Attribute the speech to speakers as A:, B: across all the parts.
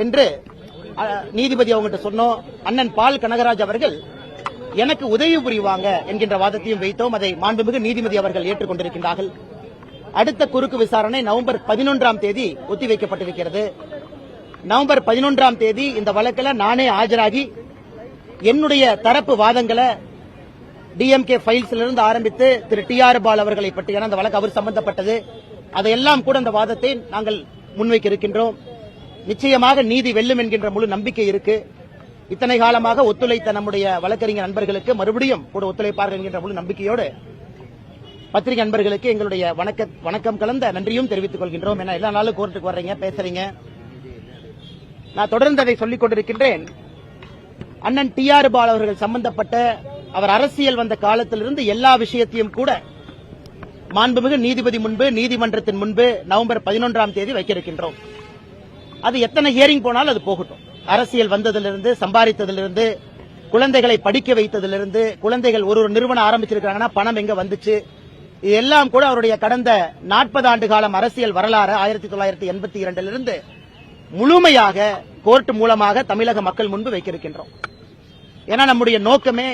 A: என்று நீதிபதி அவங்ககிட்ட சொன்னோம். அண்ணன் பால் கனகராஜ் அவர்கள் எனக்கு உதவி புரிவாங்க என்கின்ற வாதத்தையும் வைத்தோம். அதை மாண்புமிகு நீதிபதி அவர்கள் ஏற்றுக்கொண்டிருக்கின்றார்கள். அடுத்த குறுக்கு விசாரணை நவம்பர் 11ஆம் தேதி ஒத்திவைக்கப்பட்டிருக்கிறது. நவம்பர் 11ஆம் தேதி இந்த வழக்கில் நானே ஆஜராகி என்னுடைய தரப்பு வாதங்களை டிஎம்கே ஃபைல்ஸிலிருந்து ஆரம்பித்து திரு டி.ஆர். பால் அவர்களை பற்றி அந்த வழக்கு அவர் சம்பந்தப்பட்டது அதையெல்லாம் கூட அந்த வாதத்தை நாங்கள் முன்வைக்க இருக்கின்றோம். நிச்சயமாக நீதி வெல்லும் என்கின்ற முழு நம்பிக்கை இருக்கு. இத்தனை காலமாக ஒத்துழைத்த நம்முடைய வழக்கறிஞர் நண்பர்களுக்கு மறுபடியும் கூட ஒத்துழைப்பார்கள் என்கின்ற முழு நம்பிக்கையோடு பத்திரிகை நண்பர்களுக்கு எங்களுடைய வணக்கம் கலந்த நன்றியும் தெரிவித்துக் கொள்கின்றோம். ஏன்னா எல்லா நாளும் கோர்ட்டுக்கு வர்றீங்க, பேசுறீங்க. நான் தொடர்ந்து அதை சொல்லிக் கொண்டிருக்கின்றேன். அண்ணன் டி.ஆர். பால் அவர்கள் சம்பந்தப்பட்ட அவர் அரசியல் வந்த காலத்திலிருந்து எல்லா விஷயத்தையும் கூட மாண்புமிகு நீதிபதி முன்பு நீதிமன்றத்தின் முன்பு நவம்பர் 11ஆம் தேதி வைக்க இருக்கின்றோம். அது எத்தனை ஹியரிங் போனாலும் அது போகட்டும். அரசியல் வந்ததிலிருந்து, சம்பாதித்ததிலிருந்து, குழந்தைகளை படிக்க வைத்ததிலிருந்து, குழந்தைகள் ஒரு நிறுவனம் ஆரம்பிச்சிருக்காங்கன்னா பணம் எங்க வந்துச்சு, இதெல்லாம் கூட அவருடைய கடந்த 40 ஆண்டு காலம் அரசியல் வரலாறு 1982 முழுமையாக கோர்ட் மூலமாக தமிழக மக்கள் முன்பு வைக்க இருக்கின்றோம். ஏன்னா நம்முடைய நோக்கமே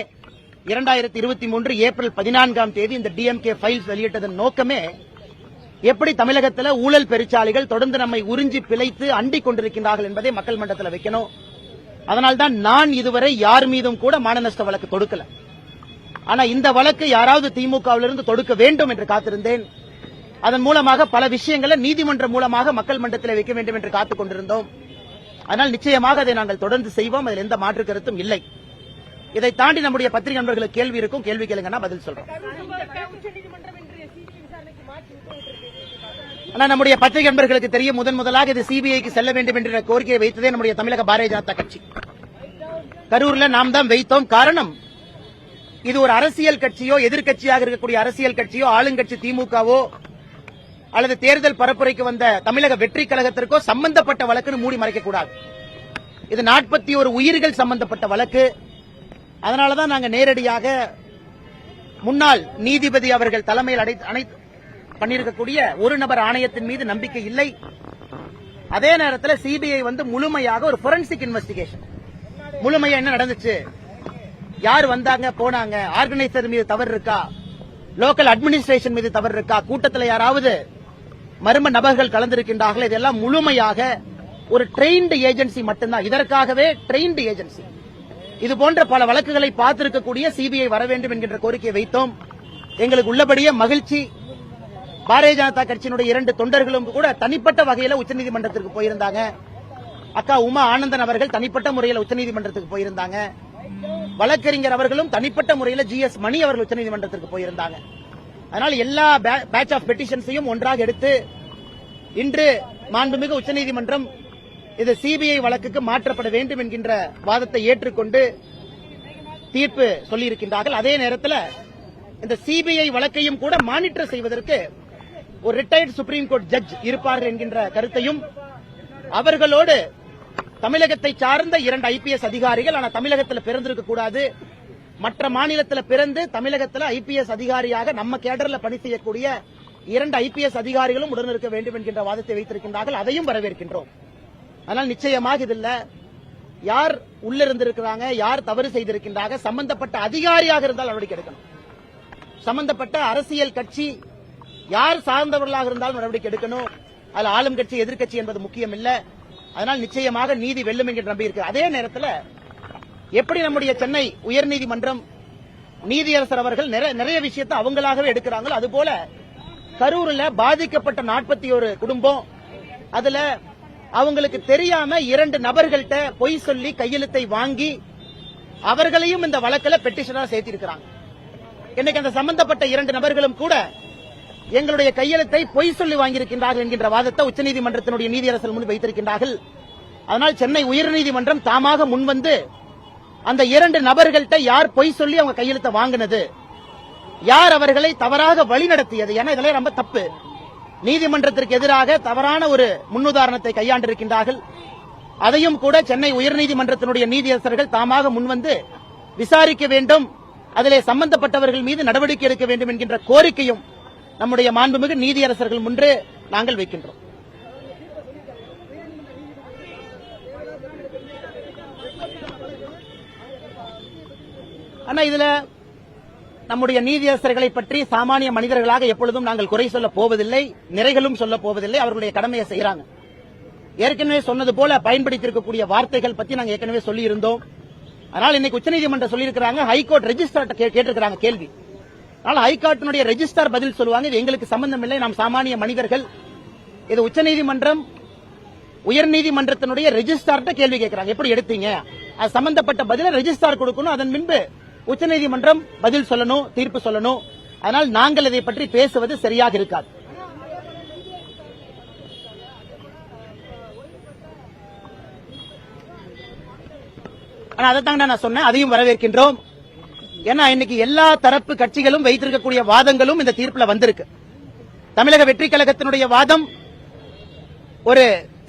A: 2023 ஏப்ரல் 14ஆம் தேதி இந்த டிஎம்கே ஃபைல்ஸ் வெளியிட்டதன் நோக்கமே எப்படி தமிழகத்தில் ஊழல் பெருச்சாளிகள் தொடர்ந்து நம்மை உறிஞ்சி பிழைத்து அண்டிக் கொண்டிருக்கின்றார்கள் என்பதை மக்கள் மன்றத்தில் வைக்கணும். அதனால்தான் நான் இதுவரை யார் மீதும் கூட மான நஷ்ட வழக்கு தொடுக்கல. ஆனா இந்த வழக்கு யாராவது திமுகவிலிருந்து தொடுக்க வேண்டும் என்று காத்திருந்தேன். அதன் மூலமாக பல விஷயங்களை நீதிமன்றம் மூலமாக மக்கள் மன்றத்தில் வைக்க வேண்டும் என்று காத்துக் கொண்டிருந்தோம். அதனால் நிச்சயமாக அதை நாங்கள் தொடர்ந்து செய்வோம். அதில் எந்த மாற்று கருத்தும் இல்லை. இதை தாண்டி நம்முடைய பத்திரிகை நண்பர்களுக்கு கேள்வி இருக்கும், கேள்வி கேளுங்கன்னா பதில் சொல்றோம். ஆனா நம்முடைய பத்திரிகை நண்பர்களுக்கு தெரியும், முதலாக இது சிபிஐக்கு செல்ல வேண்டும் என்ற கோரிக்கையை வைத்ததே நம்முடைய தமிழக பாரதிய ஜனதா கட்சி. கரூர்ல நாம் தான் வைத்தோம். காரணம், இது ஒரு அரசியல் கட்சியோ எதிர்கட்சியாக இருக்கக்கூடிய அரசியல் கட்சியோ ஆளுங்கட்சி திமுகவோ அல்லது தேர்தல் பரப்புரைக்கு வந்த தமிழக வெற்றி கழகத்திற்கோ சம்பந்தப்பட்ட வழக்குன்னு மூடி மறைக்கக்கூடாது. இது 41 உயிர்கள் சம்பந்தப்பட்ட வழக்கு. அதனாலதான் நாங்க நேரடியாக முன்னாள் நீதிபதி அவர்கள் தலைமையில் பண்ணியிருக்கக்கூடிய ஒரு நபர் ஆணையத்தின் மீது நம்பிக்கை இல்லை. அதே நேரத்தில் சிபிஐ முழுமையாக ஒரு ஃபோரன்சிக் இன்வெஸ்டிகேஷன், முழுமையா என்ன நடந்துச்சு, யார் வந்தாங்க போனாங்க, ஆர்கனைசர் மீது தவறு இருக்கா, லோக்கல் அட்மினிஸ்ட்ரேஷன் மீது தவறு இருக்கா, கூட்டத்தில் யாராவது மர்ம நபர்கள் கலந்திருக்கின்றார்கள், இதெல்லாம் முழுமையாக ஒரு ட்ரெயின்டு ஏஜென்சி மட்டும்தான். இதற்காகவே ட்ரெயின்டு ஏஜென்சி. இது போன்ற பல வழக்குகளை பார்த்திருக்கக்கூடிய சிபிஐ வர வேண்டும் என்கின்ற கோரிக்கையை வைத்தோம். எங்களுக்கு உள்ளபடியே மகிழ்ச்சி. பாரதிய ஜனதா கட்சியினுடைய 2 தொண்டர்களும் கூட தனிப்பட்ட வகையில் உச்சநீதிமன்றத்திற்கு போயிருந்தாங்க. அக்கா உமா ஆனந்தன் அவர்கள் தனிப்பட்ட முறையில் உச்சநீதிமன்றத்துக்கு போயிருந்தாங்க. வழக்கறிஞர் அவர்களும் தனிப்பட்ட முறையில் ஜிஎஸ் மணி அவர்கள் உச்சநீதிமன்றத்திற்கு போயிருந்தாங்க. அதனால் எல்லா பேட்ச் ஆஃப் பெட்டிஷன்ஸையும் ஒன்றாக எடுத்து இன்று மாண்புமிகு உச்சநீதிமன்றம் இது சிபிஐ வழக்குக்கு மாற்றப்பட வேண்டும் என்கின்ற வாதத்தை ஏற்றுக்கொண்டு தீர்ப்பு சொல்லியிருக்கின்றார்கள். அதே நேரத்தில் இந்த சிபிஐ வழக்கையும் கூட மானிட்டர் செய்வதற்கு ஒரு ரிட்டையர்டு சுப்ரீம் கோர்ட் ஜட்ஜ் இருப்பார்கள் என்கின்ற கருத்தையும், அவர்களோடு தமிழகத்தை சார்ந்த 2 ஐபிஎஸ் அதிகாரிகள், ஆனால் தமிழகத்தில் பிறந்திருக்க கூடாது, மற்ற மாநிலத்தில் பிறந்து தமிழகத்தில் ஐபிஎஸ் அதிகாரியாக நம்ம கேடர்ல பணி செய்யக்கூடிய 2 ஐபிஎஸ் அதிகாரிகளும் உடனிருக்க வேண்டும் என்கின்ற வாதத்தை வைத்திருக்கின்றார்கள். அதையும் வரவேற்கின்றோம். அதனால் நிச்சயமாக இதில் யார் உள்ளிருந்திருக்கிறாங்க, யார் தவறு செய்திருக்கின்றாங்க, சம்பந்தப்பட்ட அதிகாரியாக இருந்தால் நடவடிக்கை எடுக்கணும். சம்பந்தப்பட்ட அரசியல் கட்சி யார் சார்ந்தவர்களாக இருந்தாலும் நடவடிக்கை எடுக்கணும். அதில் ஆளும் கட்சி எதிர்கட்சி என்பது முக்கியம் இல்ல. அதனால் நிச்சயமாக நீதி வெல்லும் என்கிற நம்பி இருக்கு. அதே நேரத்தில் எப்படி நம்முடைய சென்னை உயர்நீதிமன்றம் நீதியரசர் அவர்கள் நிறைய விஷயத்தை அவங்களாகவே எடுக்கிறாங்களோ, அதுபோல கரூரில் பாதிக்கப்பட்ட 41 குடும்பம், அதுல அவங்களுக்கு தெரியாம 2 நபர்கள்ட்ட பொய் சொல்லி கையெழுத்தை வாங்கி அவர்களையும் இந்த வழக்கில் பெட்டிஷனா சேர்த்திருக்கிறாங்க. இன்னைக்கு அந்த சம்பந்தப்பட்ட 2 நபர்களும் கூட எங்களுடைய கையெழுத்தை பொய் சொல்லி வாங்கியிருக்கின்றார்கள் என்கின்ற வாதத்தை உச்சநீதிமன்றத்தினுடைய நீதியரசர் முன் வைத்திருக்கின்றார்கள். அதனால் சென்னை உயர்நீதிமன்றம் தாமாக முன்வந்து அந்த 2 நபர்கள்ட்ட யார் பொய் சொல்லி அவங்க கையெழுத்தை வாங்கினது, யார் அவர்களை தவறாக வழிநடத்தியது, ஏன்னா இதெல்லாம் ரொம்ப தப்பு. நீதிமன்றத்திற்கு எதிராக தவறான ஒரு முன்னுதாரணத்தை கையாண்டிருக்கின்றார்கள். அதையும் கூட சென்னை உயர்நீதிமன்றத்தினுடைய நீதியரசர்கள் தாமாக முன்வந்து விசாரிக்க வேண்டும், அதிலே சம்பந்தப்பட்டவர்கள் மீது நடவடிக்கை எடுக்க வேண்டும் என்கின்ற கோரிக்கையும் நம்முடைய மாண்புமிகு நீதியரசர்கள் முன்பு நாங்கள் வைக்கின்றோம். ஆனா இதுல நம்முடைய நீதியரசர்களை பற்றி சாமானிய மனிதர்களாக எப்பொழுதும் நாங்கள் குறை சொல்ல போவதில்லை, நிறைகளும் சொல்ல போவதில்லை. அவர்களுடைய கடமையை செய்யறாங்க. ஏற்கனவே சொன்னது போல பயன்படுத்தியிருக்கக்கூடிய வார்த்தைகள் பத்தி நாங்கள் ஏற்கனவே சொல்லி இருந்தோம். அதனால் இன்னைக்கு உச்சநீதிமன்றம் சொல்லியிருக்கிறாங்க, ஹைகோர்ட் ரெஜிஸ்டர் கேட்டிருக்கிறாங்க கேள்வி. அதனால ஹைகோர்ட்டினுடைய ரெஜிஸ்டர் பதில் சொல்லுவாங்க. இது எங்களுக்கு சம்பந்தம் இல்லை, நாம் சாமானிய மனிதர்கள். இது உச்சநீதிமன்றம் உயர்நீதிமன்றத்தினுடைய ரெஜிஸ்டார்ட்ட கேள்வி கேட்கிறாங்க, எப்படி எடுத்தீங்க, அது சம்பந்தப்பட்ட பதில ரெஜிஸ்டார் கொடுக்கணும். அதன் பின்பு உச்சநீதிமன்றம் பதில் சொல்லணும், தீர்ப்பு சொல்லணும். அதனால் நாங்கள் இதை பற்றி பேசுவது சரியாக இருக்காது. ஆனா அதைத்தாங்க நான் சொன்னேன், அதையும் வரவேற்கின்றோம். ஏன்னா இன்னைக்கு எல்லா தரப்பு கட்சிகளும் வைத்திருக்கக்கூடிய வாதங்களும் இந்த தீர்ப்புல வந்திருக்கு. தமிழக வெற்றி கழகத்தினுடைய வாதம், ஒரு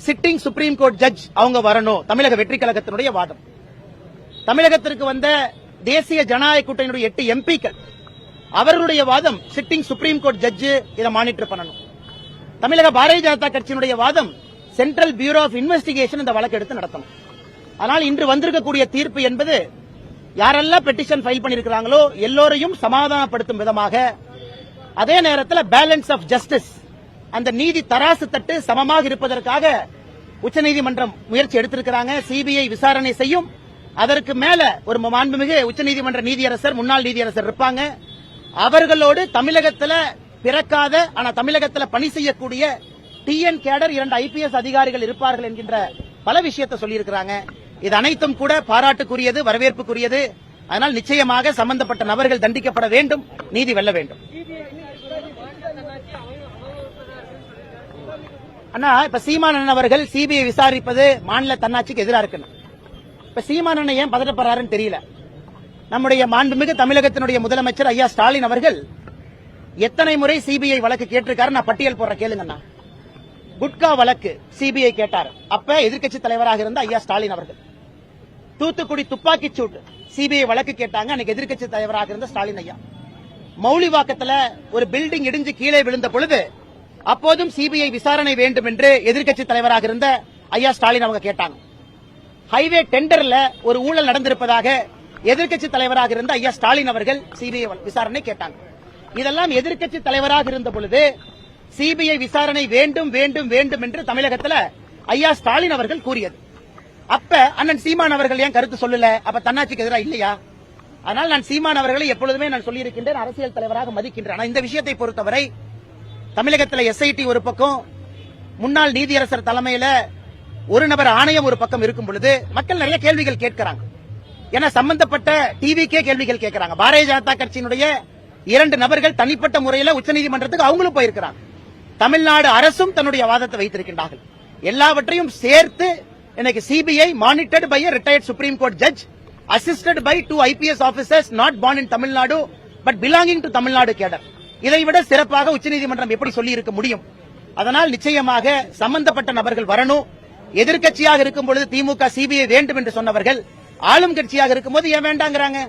A: சிட்டிங் சுப்ரீம் கோர்ட் ஜட்ஜ் அவங்க வரணும். தமிழக வெற்றி கழகத்தினுடைய வாதம். தமிழகத்திற்கு வந்த தேசிய ஜனநாயக கூட்டணியுடைய 8 எம்பிக்கள் அவர்களுடைய வாதம், சிட்டிங் சுப்ரீம் கோர்ட் ஜட்ஜ் இதை மானிட்டர் பண்ணணும். தமிழக பாரதிய ஜனதா கட்சியினுடைய வாதம், சென்ட்ரல் பியூரோ ஆஃப் இன்வெஸ்டிகேஷன் இந்த வழக்கு எடுத்து நடத்தணும். ஆனால் இன்று வந்திருக்கக்கூடிய தீர்ப்பு என்பது யாரெல்லாம் பெட்டிஷன் ஃபைல் பண்ணிருக்கிறாங்களோ எல்லோரையும் சமாதானப்படுத்தும் விதமாக, அதே நேரத்தில் பேலன்ஸ் ஆஃப் ஜஸ்டிஸ், அந்த நீதி தராசு தட்டு சமமாக இருப்பதற்காக உச்சநீதிமன்றம் முயற்சி எடுத்திருக்கிறாங்க. சிபிஐ விசாரணை செய்யும். அதற்கு மேல ஒரு மாண்புமிகு உச்சநீதிமன்ற நீதியரசர், முன்னாள் நீதியரசர் இருப்பாங்க. அவர்களோடு தமிழகத்தில் பிறக்காத ஆனா தமிழகத்தில் பணி செய்யக்கூடிய டிஎன் கேடர் 2 IPS அதிகாரிகள் இருப்பார்கள் என்கின்ற பல விஷயத்தை சொல்லியிருக்கிறாங்க. இது அனைத்தும் கூட பாராட்டுக்குரியது, வரவேற்புக்குரியது. அதனால் நிச்சயமாக சம்பந்தப்பட்ட நபர்கள் தண்டிக்கப்பட வேண்டும், நீதி வெல்ல வேண்டும். அண்ணா, இப்ப சீமானன் அவர்கள் சிபிஐ விசாரிப்பது மாநில தன்னாட்சிக்கு எதிராக இருக்கு. இப்ப சீமானன் ஏன் பதட்டப்படுறாருன்னு தெரியல. நம்முடைய மாண்புமிகு தமிழகத்தினுடைய முதலமைச்சர் ஐயா ஸ்டாலின் அவர்கள் எத்தனை முறை சிபிஐ வழக்கு கேட்டிருக்காரு, நான் பட்டியல் போடுற கேளுங்கண்ணா. குட்கா வழக்கு சிபிஐ கேட்டார், அப்ப எதிர்க்கட்சி தலைவராக இருந்த ஐயா ஸ்டாலின் அவர்கள். தூத்துக்குடி துப்பாக்கி சூட்டு சிபிஐ வழக்கு கேட்டாங்க, அன்னைக்கு எதிர்க்கட்சி தலைவராக இருந்த ஸ்டாலின் ஐயா. மௌலிவாக்கத்தில் ஒரு பில்டிங் இடிஞ்சு கீழே விழுந்த பொழுது அப்போதும் சிபிஐ விசாரணை வேண்டும் என்று எதிர்க்கட்சி தலைவராக இருந்த ஐயா ஸ்டாலின் அவங்க கேட்டாங்க. ஹைவே டெண்டர்ல ஒரு ஊழல் நடந்திருப்பதாக எதிர்க்கட்சி தலைவராக இருந்த ஐயா ஸ்டாலின் அவர்கள் சிபிஐ விசாரணை கேட்டாங்க. இதெல்லாம் எதிர்க்கட்சி தலைவராக இருந்த பொழுது சிபிஐ விசாரணை வேண்டும் வேண்டும் வேண்டும் என்று தமிழகத்தில் ஐயா ஸ்டாலின் அவர்கள் கூறியது. அப்ப அண்ணன் சீமான் அவர்கள் ஏன் கருத்து சொல்லல? அப்ப தன்னாட்சிக்கு எதிராக இல்லையா? அதனால் நான் சீமான் அவர்களை எப்பொழுதுமே நான் சொல்லியிருக்கின்றேன், அரசியல் தலைவராக மதிக்கின்றேன். இந்த விஷயத்தை பொறுத்தவரை தமிழகத்தில் எஸ்ஐடி ஒரு பக்கம், முன்னாள் நீதியரசர் தலைமையில ஒரு நபர் ஆணையம் ஒரு பக்கம் இருக்கும் பொழுது மக்கள் நிறைய கேள்விகள் கேட்கிறாங்க. ஏன்னா சம்பந்தப்பட்ட டிவிக்கே கேள்விகள் கேட்கிறாங்க. பாரதிய ஜனதா கட்சியினுடைய 2 நபர்கள் தனிப்பட்ட முறையில் உச்சநீதிமன்றத்துக்கு அவங்களும் போயிருக்கிறாங்க. தமிழ்நாடு அரசும் தன்னுடைய வாதத்தை வைத்திருக்கின்றார்கள். எல்லாவற்றையும் சேர்த்து இன்னைக்கு CBI monitored by a retired Supreme Court judge, assisted by 2 IPS officers not born in Tamil Nadu but belonging to Tamil Nadu cadre. இதை விட சிறப்பாக உச்சநீதிமன்றம் எப்படி சொல்லி இருக்க முடியும்? அதனால் நிச்சயமாக சம்பந்தப்பட்ட நபர்கள் வரணும். எதிர்க்கட்சியாக இருக்கும் பொழுது திமுக சிபிஐ வேண்டும் என்று சொன்னவர்கள் ஆளும் கட்சியாக இருக்கும்போது ஏன் வேண்டாங்கிறாங்க?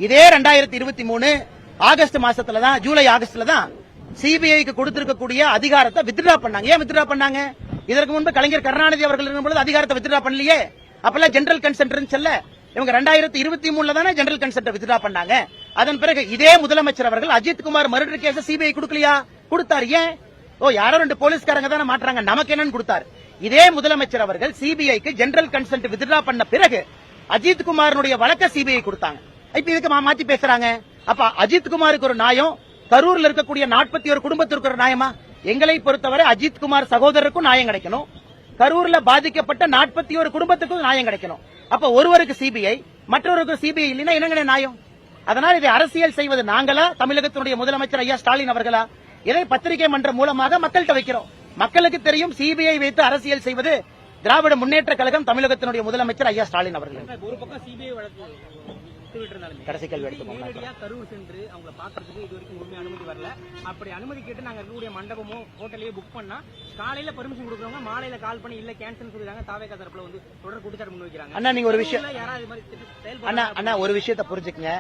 A: இதே 2023 ஆகஸ்ட் மாசத்துல தான், ஜூலை ஆகஸ்ட்ல தான் சிபிஐக்கு கொடுத்திருக்கக்கூடிய அதிகாரத்தை வித்ட்ரா பண்ணாங்க. ஏன் வித்ட்ரா பண்ணாங்க? இதற்கு முன்பு கலைஞர் கருணாநிதி அவர்கள் இருக்கும்போது அதிகாரத்தை வித்ட்ரா பண்ணலையே. அப்பெல்லாம் ஜெனரல் கன்சென்ட் இருந்துச்சுல்ல. இவங்க 2023 தானே ஜெனரல் கன்சென்ட் வித்ட்ரா பண்ணாங்க. அதன் பிறகு இதே முதலமைச்சர் அவர்கள் Ajith Kumar murder case CBI கொடுக்கலையா? கொடுத்தார். ஏன்? யாரோ 2 போலீஸ்காரங்க தானே மாற்றாங்க, நமக்கு என்னன்னு கொடுத்தார். இதே முதலமைச்சர் அவர்கள் சிபிஐக்கு ஜெனரல் கன்சென்ட் வித்ட்ரா பண்ண பிறகு அஜித் குமாரனுடைய வழக்க சிபிஐ கொடுத்தாங்க. இப்ப இதுக்கு மாத்தி பேசுறாங்க. அப்ப அஜித் குமாருக்கு ஒரு நியாயம், கரூர்ல இருக்கக்கூடிய 41 குடும்பத்திற்கு ஒரு நியாயமா? எங்களை பொறுத்தவரை அஜித் குமார் சகோதரருக்கும் நியாயம் கிடைக்கணும், கரூர்ல பாதிக்கப்பட்ட 41 குடும்பத்துக்கும் நியாயம் கிடைக்கணும். அப்ப ஒருவருக்கு சிபிஐ, மற்றொருக்கு சிபிஐ இல்லைன்னா என்னங்க நியாயம்? அதனால் இதை அரசியல் செய்வது நாங்களா, தமிழகத்தினுடைய முதலமைச்சர் ஐயா ஸ்டாலின் அவர்களா? இதை பத்திரிகை மன்றம் மூலமாக மக்கள்கிட்ட வைக்கிறோம். மக்களுக்கு தெரியும் சிபிஐ வைத்து அரசியல் செய்வது திராவிட முன்னேற்ற கழகம், தமிழகத்தினுடைய முதலமைச்சர் ஐயா ஸ்டாலின் அவர்கள்.
B: ஒரு பக்கம் சிபிஐ வழக்கு
A: கடைசி கேள்வி எடுத்துக்கோங்க.
B: கரூர் சென்று அவங்களை பாக்குறதுக்கு இது வரைக்கும் முழுமையா அனுமதி வரல. அப்படி அனுமதி கேட்டு நாங்க இருக்கக்கூடிய மண்டபமோ ஹோட்டலையோ புக் பண்ணா காலையில பர்மிஷன் கொடுக்குறவங்க மாலையில கால் பண்ணி இல்ல கேன்சல் சொல்லிடுறாங்க. தாவேகா தரப்புல வந்து தொடர் குற்றச்சாட்டு முன் வைக்கிறாங்க.
A: அண்ணா நீங்க ஒரு விஷயம்,
B: அண்ணா
A: ஒரு விஷயத்தை புரிஞ்சுக்கங்க.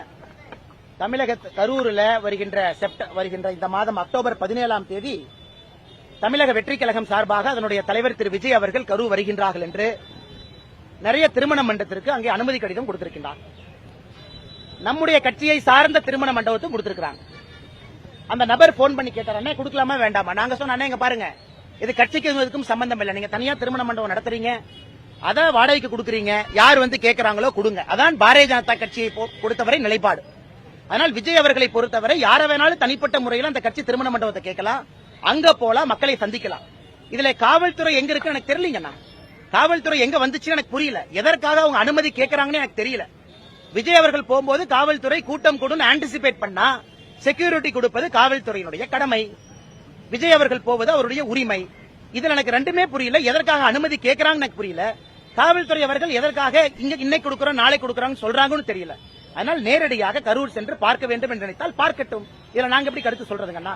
A: தமிழக கரூர்ல வருகின்ற இந்த மாதம் அக்டோபர் 17ஆம் தேதி தமிழக வெற்றி கழகம் சார்பாக அதனுடைய தலைவர் திரு விஜய் அவர்கள் கரூர் வருகின்றார்கள் என்று நிறைய திருமண மண்டபத்திற்கு அங்கே அனுமதி கடிதம் கொடுத்திருக்கின்றார். நம்முடைய கட்சியை சார்ந்த திருமண மண்டபத்தும் கொடுத்திருக்காங்க. அந்த நபர் போன் பண்ணி கேட்டார், அண்ணே கொடுக்கலாமா வேண்டாமா? நாங்க சொன்ன, அண்ணே இங்க பாருங்க, இது கட்சிக்கு இதுக்கும் சம்பந்தம் இல்லை. நீங்க தனியா திருமண மண்டபம் நடத்துறீங்க, அத வாடகைக்கு கொடுக்குறீங்க, யார் வந்து கேட்கறாங்களோ கொடுங்க. அதான் பாரதிய ஜனதா கட்சியை பொறுத்தவரை நிலைப்பாடு. அதனால் விஜய் அவர்களை பொறுத்தவரை யார வேணாலும் தனிப்பட்ட முறையில் அந்த கட்சி திருமண மண்டபத்தை கேட்கலாம், அங்க போலாம், மக்களை சந்திக்கலாம். இதுல காவல்துறை எங்க இருக்கு எனக்கு தெரியலங்கண்ணா. காவல்துறை எங்க வந்துச்சுன்னு எனக்கு புரியல. எதற்காக அவங்க அனுமதி கேட்கறாங்கன்னு எனக்கு தெரியல. விஜய் அவர்கள் போகும்போது காவல்துறை கூட்டம் கூடும் ஆன்டிசிபேட் பண்ணா செக்யூரிட்டி கொடுப்பது காவல்துறையினுடைய கடமை. விஜய் அவர்கள் போவது அவருடைய உரிமை. இதுல எனக்கு ரெண்டுமே புரியல. எதற்காக அனுமதி கேட்கறாங்கன்னு எனக்கு புரியல. காவல்துறை அவர்கள் எதற்காக இன்னைக்கு கொடுக்கறோம் நாளை கொடுக்கறாங்கன்னு சொல்றாங்கன்னு தெரியல. அதனால் நேரடியாக கரூர் சென்று பார்க்க வேண்டும் என்று நினைத்தால் பார்க்கட்டும். இதுல நாங்க எப்படி கருத்து சொல்றதுங்கண்ணா?